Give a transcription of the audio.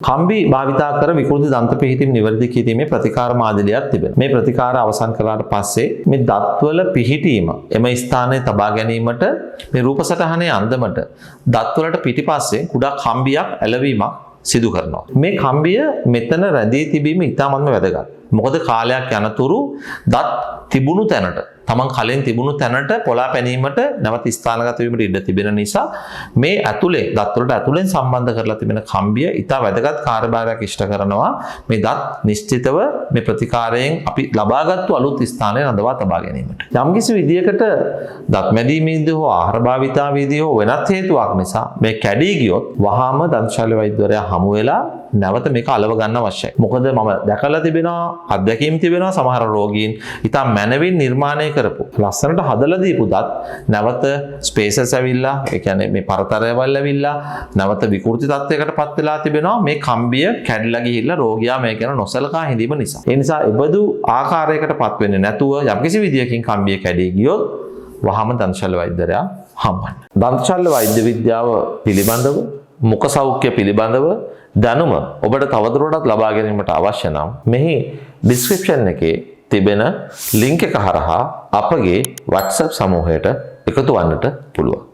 කම්බි භාවිතා කර විකෘති දන්ත පිහිටීම් නිවැරදි කිරීමේ ප්‍රතිකාර මාදිලියක් තිබෙනවා. මේ ප්‍රතිකාර අවසන් කළාට පස්සේ මේ දත්වල පිහිටීම එම ස්ථානයේ තබා ගැනීමට මේ රූප සටහනේ අන්දමට දත්වලට පිටිපස්සේ කුඩා කම්බියක් ඇලවීමක් සිදු කරනවා. මේ කම්බිය මෙතන රැඳී තිබීම ඉතාමත්ම වැදගත්. මොකද කාලයක් යනතුරු දත් තිබුණු තැනට තමන් කලින් තිබුණු තැනට පොලා පැනීමට නැවත ස්ථානගත වීමට ඉඩ තිබෙන නිසා මේ ඇතුලේ දත් වලට ඇතුලෙන් සම්බන්ධ කරලා තිබෙන කම්බිය ඉතා වැදගත් කාර්යභාරයක් ඉෂ්ට කරනවා මේ දත් නිශ්චිතව මේ ප්‍රතිකාරයෙන් අපි ලබාගත්තු අලුත් ස්ථානයේ රඳවා තබා ගැනීමට. යම්කිසි විදියකට දත් මැදීමේදී හෝ ආහාර භාවිතාවේදී හෝ වෙනත් හේතුවක් නිසා මේ කැඩී ගියොත් වහාම දන්ත ශල්‍ය වෛද්‍යවරයා හමු වෙලා නැවත මේක අලව ගන්න අවශ්‍යයි. මොකද මම දැකලා තිබෙනවා අත්දැකීම් තිබෙනවා සමහර රෝගීන් ඉතා මැනවින් නිර්මාණය කරපු ලස්සනට හදලා දීපු දත් නැවත ස්පේසස් ඇවිල්ලා ඒ කියන්නේ මේ පරතරයවල් ඇවිල්ලා නැවත විකෘති තත්යකටපත් වෙලා තිබෙනවා මේ කම්බිය කැඩලා ගිහිල්ලා රෝගියා මේක ගැන නොසලකා හිඳීම නිසා. ඒ නිසා එබඳු ආකාරයකටපත් වෙන්නේ නැතුව යම්කිසි විදියකින් කම්බිය කැඩී ගියොත් වහාම දන්ත ශල්‍ය වෛද්‍යරයා හම්බන්න. දන්ත ශල්‍ය වෛද්‍ය විද්‍යාව පිළිබඳව මුඛ සෞඛ්‍ය පිළිබඳව දැනුම ඔබට තවදුරටත් ලබා ගැනීමට අවශ්‍ය නම් මෙහි ඩිස්ක්‍රිප්ෂන් එකේ තිබෙන ලින්ක් එක හරහා අපගේ WhatsApp සමූහයට එකතු වන්නට පුළුවන්.